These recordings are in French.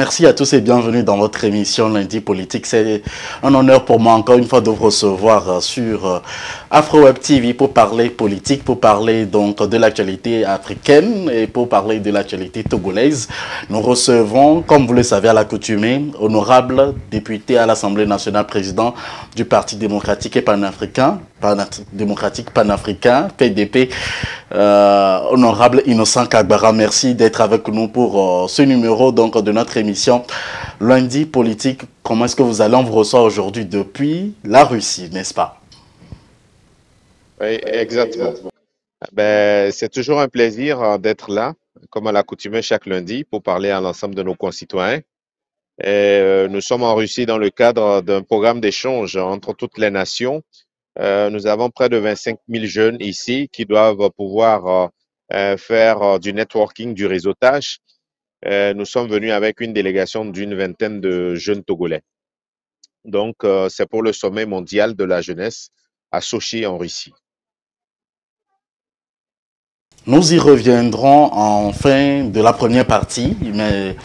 merci à tous et bienvenue dans votre émission Lundi Politique. C'est un honneur pour moi encore une fois de vous recevoir sur AfroWeb TV pour parler politique, pour parler donc de l'actualité africaine et pour parler de l'actualité togolaise. Nous recevons, comme vous le savez à l'accoutumée, honorable député à l'Assemblée nationale, président du Parti démocratique et panafricain, PDP, honorable Innocent Kagbara. Merci d'être avec nous pour ce numéro donc de notre émission Lundi Politique. Comment est-ce que vous allez? On vous reçoit aujourd'hui depuis la Russie, n'est-ce pas? Oui, exactement. Ben, c'est toujours un plaisir d'être là, comme à l'accoutumée chaque lundi, pour parler à l'ensemble de nos concitoyens. Nous sommes en Russie dans le cadre d'un programme d'échange entre toutes les nations. Nous avons près de 25 000 jeunes ici qui doivent pouvoir faire du networking, du réseautage. Nous sommes venus avec une délégation d'une vingtaine de jeunes Togolais. Donc, c'est pour le sommet mondial de la jeunesse à Sochi en Russie. Nous y reviendrons en fin de la première partie, mais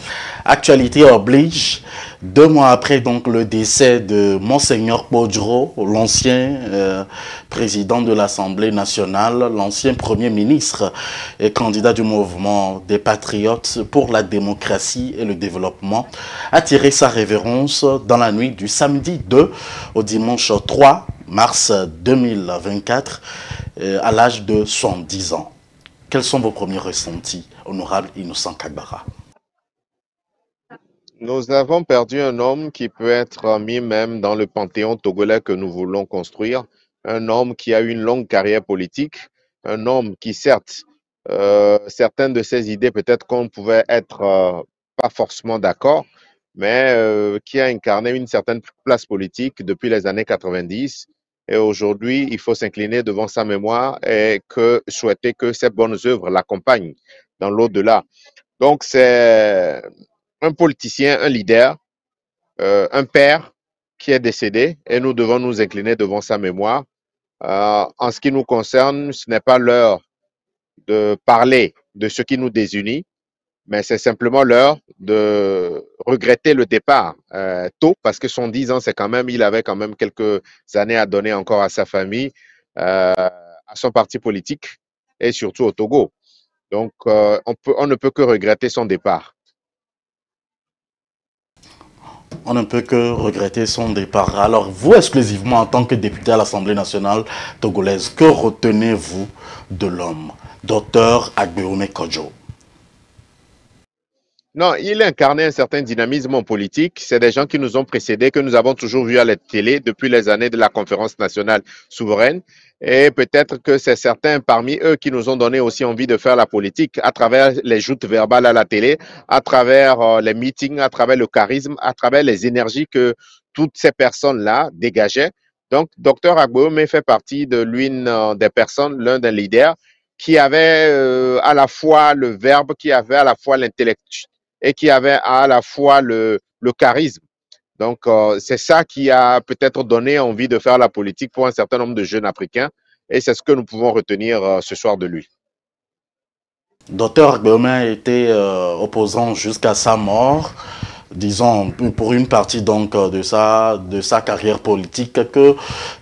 actualité oblige. 2 mois après donc le décès de Monseigneur Podjro, l'ancien président de l'Assemblée nationale, l'ancien premier ministre et candidat du mouvement des patriotes pour la démocratie et le développement, a tiré sa révérence dans la nuit du samedi 2 au dimanche 3 mars 2024 à l'âge de 70 ans. Quels sont vos premiers ressentis, honorable Innocent Kagbara? Nous avons perdu un homme qui peut être mis même dans le panthéon togolais que nous voulons construire, un homme qui a eu une longue carrière politique, un homme qui certes, certaines de ses idées peut-être qu'on pouvait être pas forcément d'accord, mais qui a incarné une certaine place politique depuis les années 90. Et aujourd'hui, il faut s'incliner devant sa mémoire et souhaiter que ses bonnes œuvres l'accompagnent dans l'au-delà. Donc, c'est un politicien, un leader, un père qui est décédé et nous devons nous incliner devant sa mémoire. En ce qui nous concerne, ce n'est pas l'heure de parler de ce qui nous désunit, mais c'est simplement l'heure de regretter le départ tôt, parce que son 10 ans, c'est quand même, il avait quand même quelques années à donner encore à sa famille, à son parti politique et surtout au Togo. Donc, on ne peut que regretter son départ. On ne peut que regretter son départ. Alors, vous, exclusivement, en tant que député à l'Assemblée nationale togolaise, que retenez-vous de l'homme, Dr Agbeome Kodjo? Non, il incarnait un certain dynamisme en politique. C'est des gens qui nous ont précédés, que nous avons toujours vus à la télé depuis les années de la conférence nationale souveraine. Et peut-être que c'est certains parmi eux qui nous ont donné aussi envie de faire la politique à travers les joutes verbales à la télé, à travers les meetings, à travers le charisme, à travers les énergies que toutes ces personnes-là dégageaient. Donc, Dr Agbeome fait partie de l'une des personnes, l'un des leaders, qui avait à la fois le verbe, qui avait à la fois l'intellect et qui avait à la fois le charisme. Donc, c'est ça qui a peut-être donné envie de faire la politique pour un certain nombre de jeunes Africains. Et c'est ce que nous pouvons retenir ce soir de lui. Dr Agbeome a été opposant jusqu'à sa mort. Disons, pour une partie donc de sa carrière politique, quelle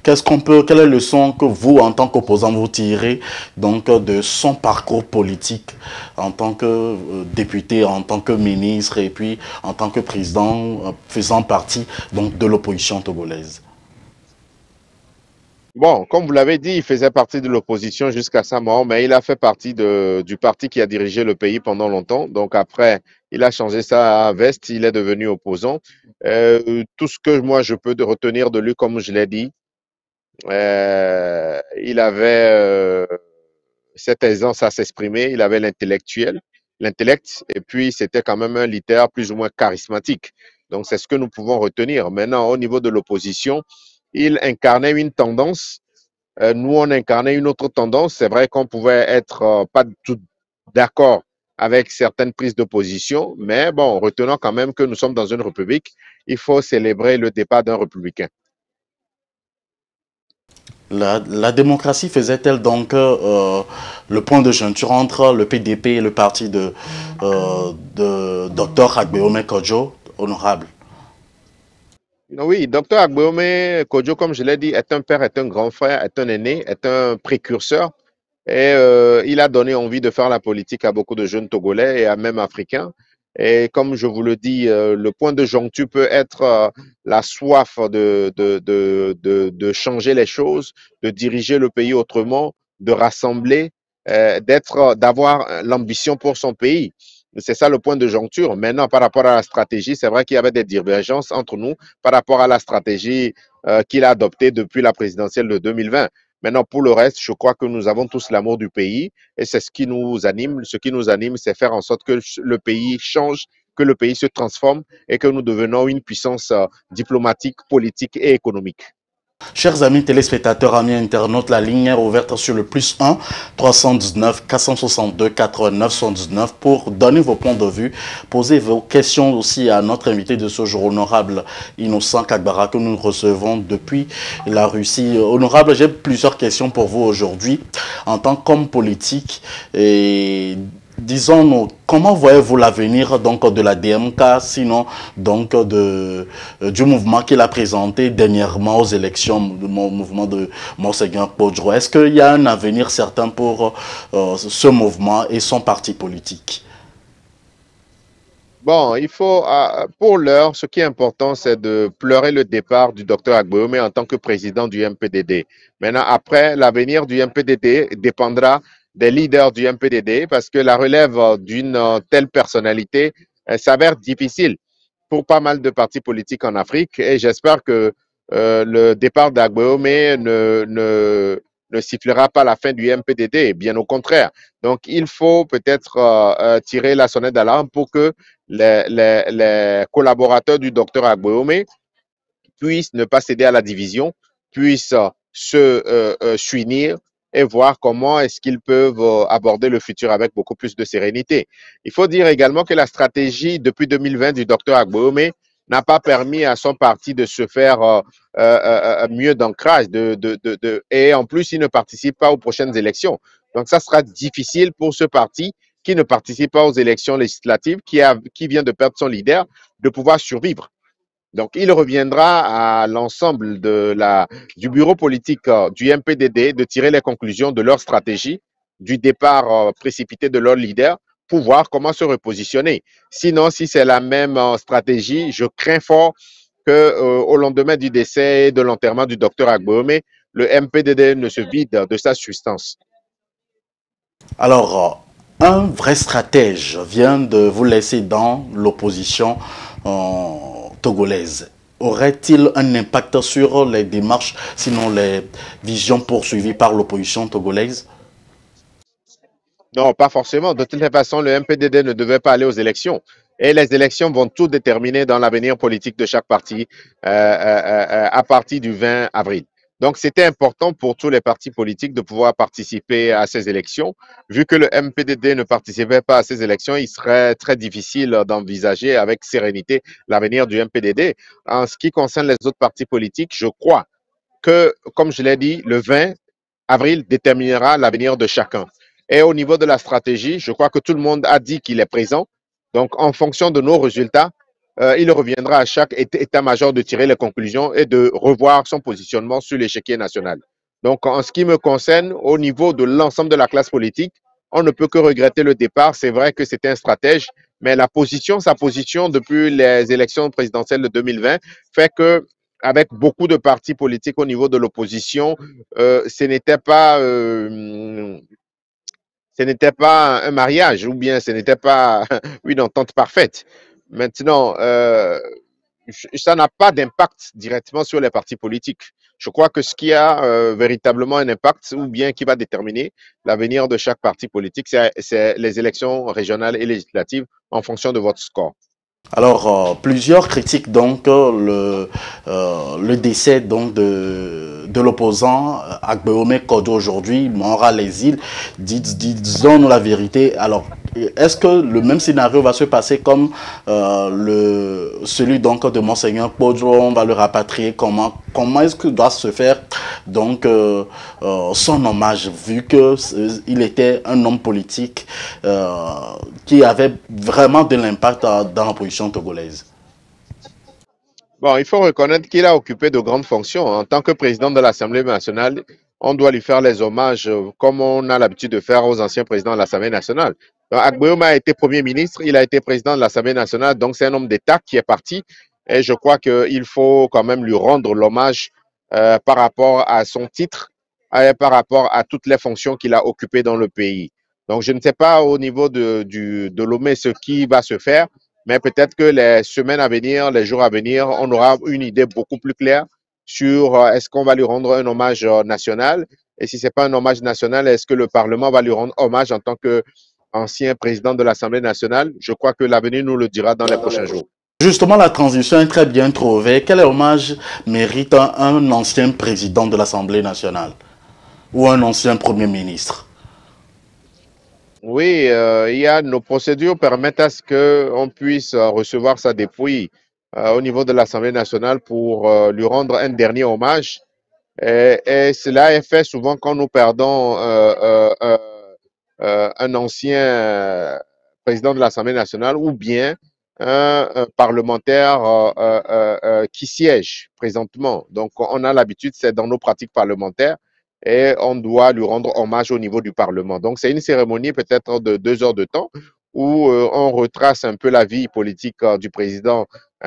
est la leçon que vous, en tant qu'opposant, vous tirez donc de son parcours politique en tant que député, en tant que ministre et puis en tant que président faisant partie donc de l'opposition togolaise? Bon, comme vous l'avez dit, il faisait partie de l'opposition jusqu'à sa mort, mais il a fait partie du parti qui a dirigé le pays pendant longtemps. Donc après, il a changé sa veste, il est devenu opposant. Tout ce que moi je peux retenir de lui, comme je l'ai dit, il avait cette aisance à s'exprimer, il avait l'intellect, et puis c'était quand même un leader plus ou moins charismatique. Donc c'est ce que nous pouvons retenir. Maintenant, au niveau de l'opposition, il incarnait une tendance. Nous, on incarnait une autre tendance. C'est vrai qu'on pouvait être pas tout d'accord avec certaines prises de position, mais bon, retenons quand même que nous sommes dans une république. Il faut célébrer le départ d'un républicain. La démocratie faisait-elle donc le point de jointure entre le PDP et le parti de Dr Agbeome Kodjo, honorable? Oui, docteur Agbeome Kodjo, comme je l'ai dit, est un père, est un grand frère, est un aîné, est un précurseur. Et il a donné envie de faire la politique à beaucoup de jeunes Togolais et à même Africains. Et comme je vous le dis, le point de joncture peut être la soif de changer les choses, de diriger le pays autrement, de rassembler, d'avoir l'ambition pour son pays. C'est ça le point de joncture. Maintenant, par rapport à la stratégie, c'est vrai qu'il y avait des divergences entre nous par rapport à la stratégie qu'il a adoptée depuis la présidentielle de 2020. Maintenant, pour le reste, je crois que nous avons tous l'amour du pays et c'est ce qui nous anime. Ce qui nous anime, c'est faire en sorte que le pays change, que le pays se transforme et que nous devenons une puissance diplomatique, politique et économique. Chers amis téléspectateurs, amis internautes, la ligne est ouverte sur le +1 319 462 89 79 pour donner vos points de vue, poser vos questions aussi à notre invité de ce jour, honorable Innocent Kagbara, que nous recevons depuis la Russie. Honorable, j'ai plusieurs questions pour vous aujourd'hui. En tant qu'homme politique, et disons-nous, comment voyez-vous l'avenir donc de la DMK, sinon donc du mouvement qu'il a présenté dernièrement aux élections, le mouvement de Monseigneur Podjro? Est-ce qu'il y a un avenir certain pour ce mouvement et son parti politique? Bon, il faut, pour l'heure, ce qui est important, c'est de pleurer le départ du docteur Agbeome en tant que président du MPDD. Maintenant, après, l'avenir du MPDD dépendra des leaders du MPDD parce que la relève d'une telle personnalité s'avère difficile pour pas mal de partis politiques en Afrique et j'espère que le départ d'Agbeome ne sifflera pas la fin du MPDD, bien au contraire. Donc, il faut peut-être tirer la sonnette d'alarme pour que les collaborateurs du docteur Agbeome puissent ne pas céder à la division, puissent s'unir et voir comment est-ce qu'ils peuvent aborder le futur avec beaucoup plus de sérénité. Il faut dire également que la stratégie depuis 2020 du docteur Agbeome n'a pas permis à son parti de se faire mieux d'ancrage et en plus, il ne participe pas aux prochaines élections. Donc, ça sera difficile pour ce parti qui ne participe pas aux élections législatives, qui vient de perdre son leader, de pouvoir survivre. Donc, il reviendra à l'ensemble du bureau politique du MPDD de tirer les conclusions de leur stratégie, du départ précipité de leur leader, pour voir comment se repositionner. Sinon, si c'est la même stratégie, je crains fort qu'au lendemain du décès et de l'enterrement du docteur Agbeome, le MPDD ne se vide de sa substance. Alors, un vrai stratège vient de vous laisser dans l'opposition togolaise. Aurait-il un impact sur les démarches, sinon les visions poursuivies par l'opposition togolaise? Non, pas forcément. De toute façon, le MPDD ne devait pas aller aux élections. Et les élections vont tout déterminer dans l'avenir politique de chaque parti à partir du 20 avril. Donc, c'était important pour tous les partis politiques de pouvoir participer à ces élections. Vu que le MPDD ne participait pas à ces élections, il serait très difficile d'envisager avec sérénité l'avenir du MPDD. En ce qui concerne les autres partis politiques, je crois que, comme je l'ai dit, le 20 avril déterminera l'avenir de chacun. Et au niveau de la stratégie, je crois que tout le monde a dit qu'il est présent. Donc, en fonction de nos résultats, il reviendra à chaque état-major de tirer les conclusions et de revoir son positionnement sur l'échiquier national. Donc, en ce qui me concerne, au niveau de l'ensemble de la classe politique, on ne peut que regretter le départ. C'est vrai que c'était un stratège, mais sa position depuis les élections présidentielles de 2020 fait que avec beaucoup de partis politiques au niveau de l'opposition, ce n'était pas un mariage ou bien ce n'était pas une entente parfaite. Maintenant, ça n'a pas d'impact directement sur les partis politiques. Je crois que ce qui a véritablement un impact ou bien qui va déterminer l'avenir de chaque parti politique, c'est les élections régionales et législatives en fonction de votre score. Alors, plusieurs critiquent donc le décès donc de l'opposant Agbeome Kodjo aujourd'hui, mort à l'exil. Disons-nous la vérité. Alors, est-ce que le même scénario va se passer comme celui donc de Monseigneur Podjro? On va le rapatrier. Comment est-ce que doit se faire donc son hommage, vu que il était un homme politique qui avait vraiment de l'impact dans la position togolaise. Bon, il faut reconnaître qu'il a occupé de grandes fonctions. En tant que président de l'Assemblée nationale, on doit lui faire les hommages comme on a l'habitude de faire aux anciens présidents de l'Assemblée nationale. Donc, Agbeoma a été Premier ministre, il a été président de l'Assemblée nationale, donc c'est un homme d'État qui est parti. Et je crois qu'il faut quand même lui rendre l'hommage par rapport à son titre, par rapport à toutes les fonctions qu'il a occupées dans le pays. Donc, je ne sais pas au niveau de Lomé ce qui va se faire, mais peut-être que les semaines à venir, les jours à venir, on aura une idée beaucoup plus claire sur est-ce qu'on va lui rendre un hommage national et si ce n'est pas un hommage national, est-ce que le Parlement va lui rendre hommage en tant qu'ancien président de l'Assemblée nationale? Je crois que l'avenir nous le dira dans les prochains jours. Justement, la transition est très bien trouvée. Quel hommage mérite un ancien président de l'Assemblée nationale ou un ancien Premier ministre? Oui, il y a nos procédures permettent à ce qu'on puisse recevoir sa dépouille au niveau de l'Assemblée nationale pour lui rendre un dernier hommage. Et cela est fait souvent quand nous perdons un ancien président de l'Assemblée nationale ou bien un parlementaire qui siège présentement. Donc, on a l'habitude, c'est dans nos pratiques parlementaires et on doit lui rendre hommage au niveau du Parlement. Donc, c'est une cérémonie peut-être de 2 heures de temps où on retrace un peu la vie politique du président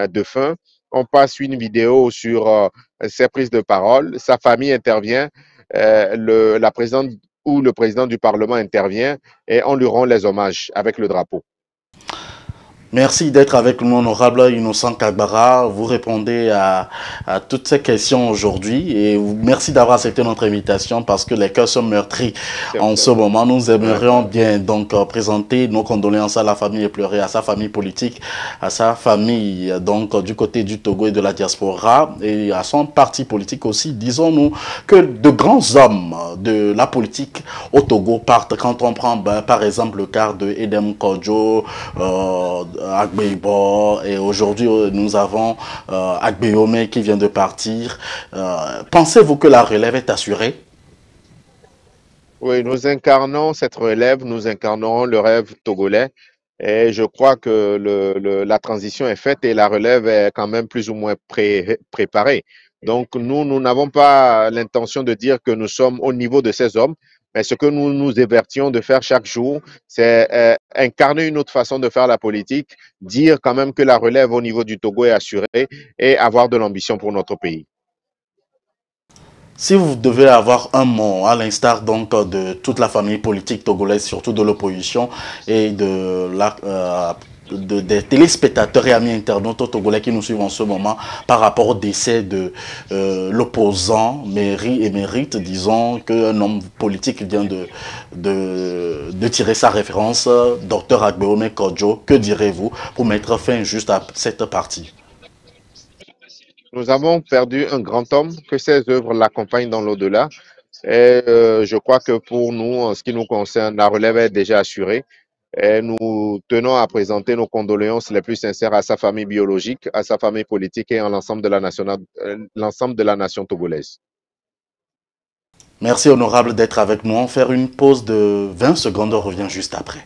défunt. On passe une vidéo sur ses prises de parole, sa famille intervient, la présidente ou le président du Parlement intervient et on lui rend les hommages avec le drapeau. Merci d'être avec nous, honorable Innocent Kagbara. Vous répondez à toutes ces questions aujourd'hui et merci d'avoir accepté notre invitation parce que les cœurs sont meurtris en ce moment. Nous aimerions bien donc présenter nos condoléances à la famille éplorée, à sa famille politique, à sa famille donc du côté du Togo et de la diaspora et à son parti politique aussi. Disons-nous que de grands hommes de la politique au Togo partent quand on prend par exemple le cas de Edem Kodjo, Agbeibo et aujourd'hui nous avons Agbeyome qui vient de partir. Pensez-vous que la relève est assurée? Oui, nous incarnons cette relève, nous incarnons le rêve togolais et je crois que la transition est faite et la relève est quand même plus ou moins préparée. Donc nous n'avons pas l'intention de dire que nous sommes au niveau de ces hommes, mais ce que nous nous évertions de faire chaque jour, c'est incarner une autre façon de faire la politique, dire quand même que la relève au niveau du Togo est assurée et avoir de l'ambition pour notre pays. Si vous devez avoir un mot, à l'instar donc de toute la famille politique togolaise, surtout de l'opposition et des téléspectateurs et amis internautes togolais qui nous suivent en ce moment par rapport au décès de l'opposant émérite, disons qu'un homme politique vient de tirer sa référence, Dr Agbeome Kodjo, que direz-vous pour mettre fin juste à cette partie? Nous avons perdu un grand homme, que ses œuvres l'accompagnent dans l'au-delà. Et je crois que pour nous, en ce qui nous concerne, la relève est déjà assurée. Et nous tenons à présenter nos condoléances les plus sincères à sa famille biologique, à sa famille politique et à l'ensemble de la nation togolaise. Merci honorable d'être avec nous. On va faire une pause de 20 secondes, on revient juste après.